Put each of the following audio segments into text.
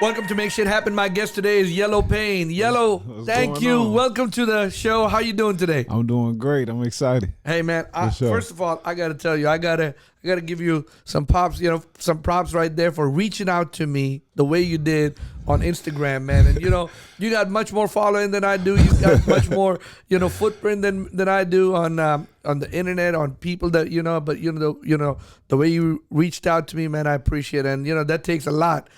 Welcome to Make Shit Happen. My guest today is Yellopain. Yellow, thank you. Welcome to the show. How you doing today? I'm doing great. I'm excited. Hey man, first of all, I gotta tell you, I gotta give you some props. Some props right there for reaching out to me the way you did on Instagram, man. And you got much more following than I do. You got much more, footprint than I do on the internet, on people that But the way you reached out to me, man, I appreciate it. And that takes a lot,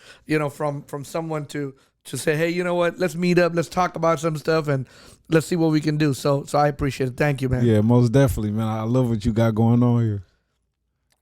from someone to say, hey, you know what? Let's meet up. Let's talk about some stuff and let's see what we can do. So I appreciate it. Thank you, man. Yeah, most definitely, man. I love what you got going on here.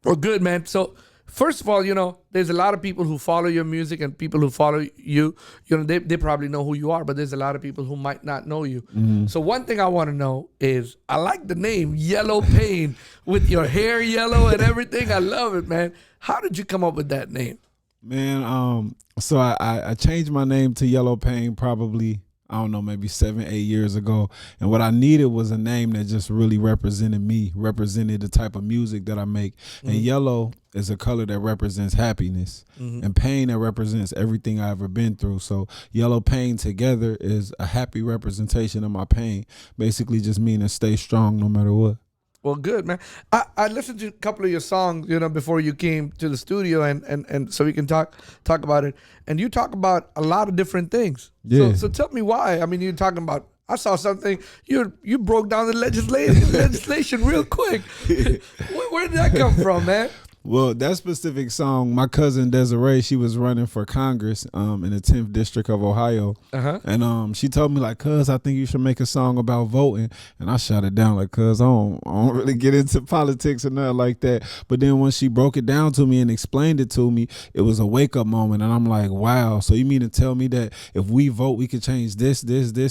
Well, good, man. So first of all, there's a lot of people who follow your music and people who follow you. They probably know who you are, but there's a lot of people who might not know you. Mm-hmm. So one thing I want to know is, I like the name Yellopain with your hair yellow and everything. I love it, man. How did you come up with that name? Man, so I changed my name to Yellopain probably, I don't know, maybe 7-8 years ago. And what I needed was a name that just really represented me, represented the type of music that I make. Mm-hmm. And yellow is a color that represents happiness, mm-hmm. and pain that represents everything I've ever been through. So Yellopain together is a happy representation of my pain, basically just meaning stay strong no matter what. Well, good, man. I listened to a couple of your songs, before you came to the studio, and so we can talk about it. And you talk about a lot of different things. Yeah. So tell me why. I mean, you're talking about, I saw something, you broke down the legislation real quick. Where did that come from, man? Well, that specific song, my cousin Desiree, she was running for Congress in the 10th District of Ohio. Uh-huh. And she told me, like, cuz, I think you should make a song about voting. And I shot it down, like, cuz, I don't really get into politics or nothing like that. But then when she broke it down to me and explained it to me, it was a wake-up moment. And I'm like, wow, so you mean to tell me that if we vote, we could change this,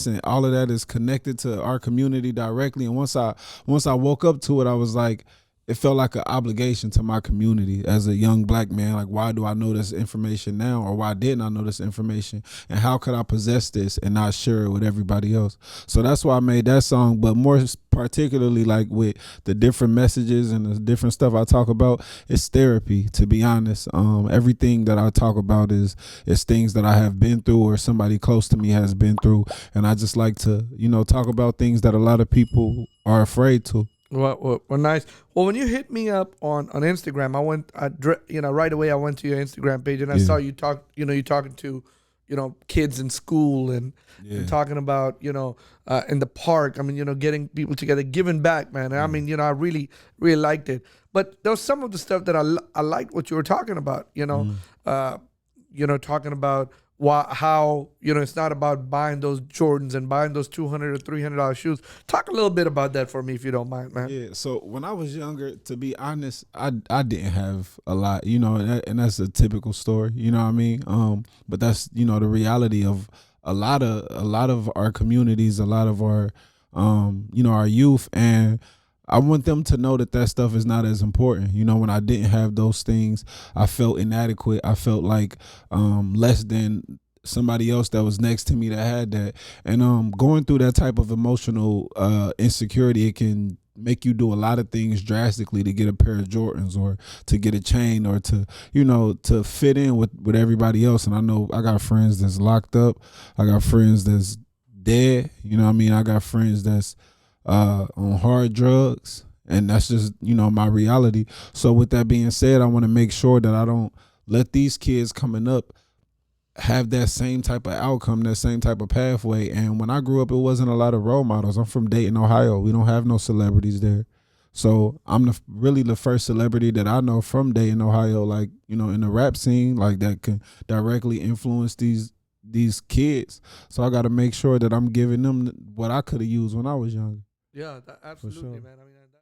and all of that is connected to our community directly? And once I woke up to it, I was like, it felt like an obligation to my community as a young black man. Like, why do I know this information now, or why didn't I know this information? And how could I possess this and not share it with everybody else? So that's why I made that song. But more particularly, like, with the different messages and the different stuff I talk about, it's therapy, to be honest. Everything that I talk about is things that I have been through or somebody close to me has been through. And I just like to, talk about things that a lot of people are afraid to. Well, nice. Well, when you hit me up on Instagram, right away I went to your Instagram page and I saw you you talking to, kids in school and talking about, in the park. I mean, getting people together, giving back, man. And I mean, I really, really liked it. But there was some of the stuff that I liked what you were talking about, talking about how it's not about buying those Jordans and buying those $200 or $300 shoes. Talk a little bit about that for me, if you don't mind, man. Yeah. So when I was younger, to be honest, I didn't have a lot, and that's a typical story. You know what I mean? But that's the reality of a lot of our communities, a lot of our our youth, and I want them to know that stuff is not as important. When I didn't have those things, I felt inadequate. I felt like less than somebody else that was next to me that had that. And going through that type of emotional insecurity, it can make you do a lot of things drastically to get a pair of Jordans or to get a chain or to, to fit in with everybody else. And I know I got friends that's locked up. I got friends that's dead. I got friends that's on hard drugs, and that's just my reality. So with that being said, I want to make sure that I don't let these kids coming up have that same type of outcome, that same type of pathway. And when I grew up, it wasn't a lot of role models. I'm from Dayton, Ohio. We don't have no celebrities there. So I'm really the first celebrity that I know from Dayton, Ohio, like, in the rap scene, like, that can directly influence these kids. So I got to make sure that I'm giving them what I could have used when I was younger. Yeah, absolutely, sure. man. I mean,